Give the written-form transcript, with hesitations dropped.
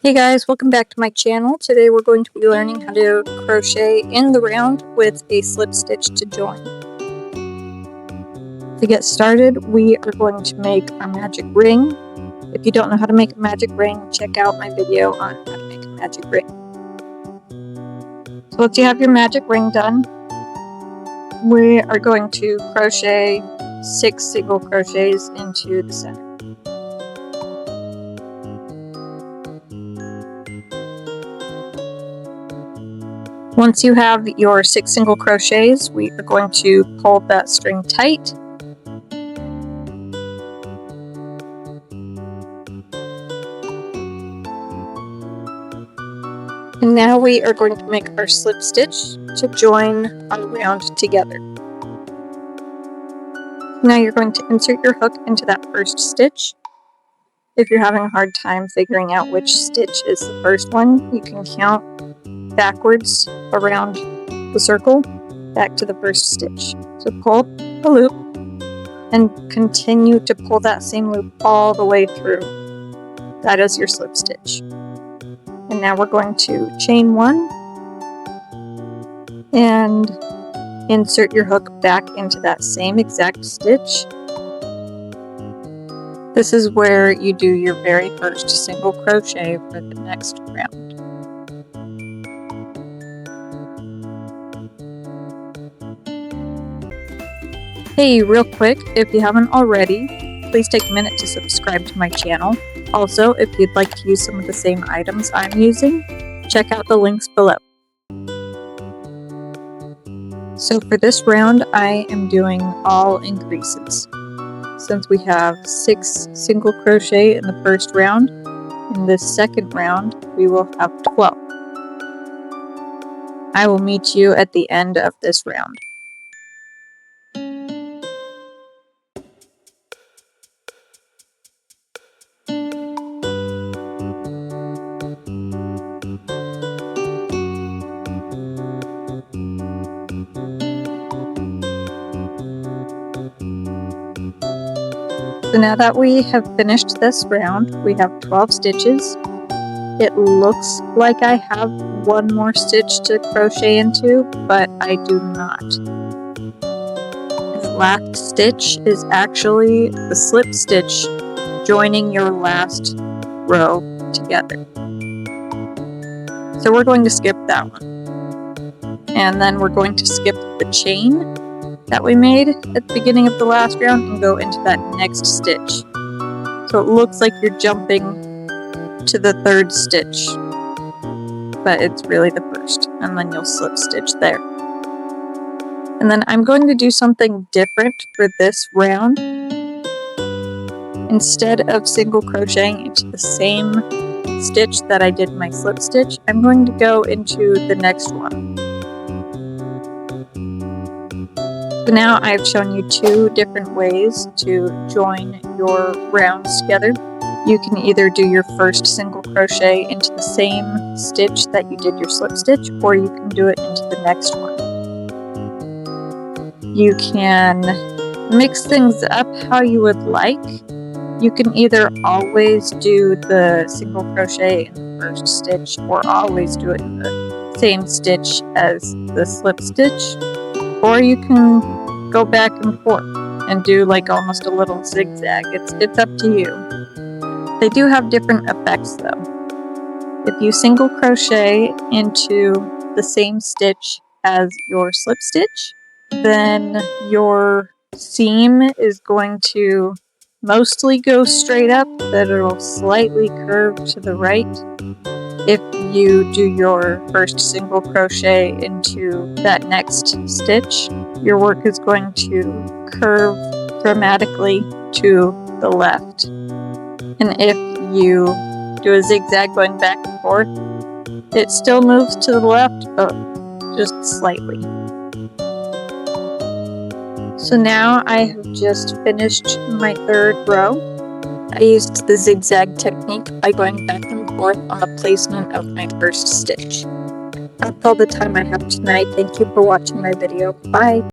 Hey guys, welcome back to my channel. Today we're going to be learning how to crochet in the round with a slip stitch to join. To get started, we are going to make our magic ring. If you don't know how to make a magic ring, check out my video on how to make a magic ring. So once you have your magic ring done, we are going to crochet 6 single crochets into the center. Once you have your 6 single crochets, we are going to pull that string tight. And now we are going to make our slip stitch to join our round together. Now you're going to insert your hook into that first stitch. If you're having a hard time figuring out which stitch is the first one, you can count backwards around the circle back to the first stitch. So pull the loop and continue to pull that same loop all the way through. That is your slip stitch. And now we're going to chain 1 and insert your hook back into that same exact stitch. This is where you do your very first single crochet for the next round. Hey, real quick, if you haven't already, please take a minute to subscribe to my channel. Also, if you'd like to use some of the same items I'm using, check out the links below. So for this round, I am doing all increases. Since we have 6 single crochet in the first round, in this second round, we will have 12. I will meet you at the end of this round. So now that we have finished this round, we have 12 stitches. It looks like I have one more stitch to crochet into, but I do not. The last stitch is actually the slip stitch joining your last row together. So we're going to skip that one. And then we're going to skip the chain that we made at the beginning of the last round and go into that next stitch. So it looks like you're jumping to the third stitch, but it's really the first, and then you'll slip stitch there. And then I'm going to do something different for this round. Instead of single crocheting into the same stitch that I did my slip stitch, I'm going to go into the next one. So now I've shown you 2 different ways to join your rounds together. You can either do your first single crochet into the same stitch that you did your slip stitch, or you can do it into the next one. You can mix things up how you would like. You can either always do the single crochet in the first stitch, or always do it in the same stitch as the slip stitch. Or you can go back and forth and do like almost a little zigzag. It's up to you. They do have different effects though. If you single crochet into the same stitch as your slip stitch, then your seam is going to mostly go straight up, but it'll slightly curve to the right. If you do your first single crochet into that next stitch, your work is going to curve dramatically to the left. And if you do a zigzag going back and forth, it still moves to the left, but just slightly. So now I have just finished my 3rd row. I used the zigzag technique by going back and forth on the placement of my first stitch. That's all the time I have tonight. Thank you for watching my video. Bye!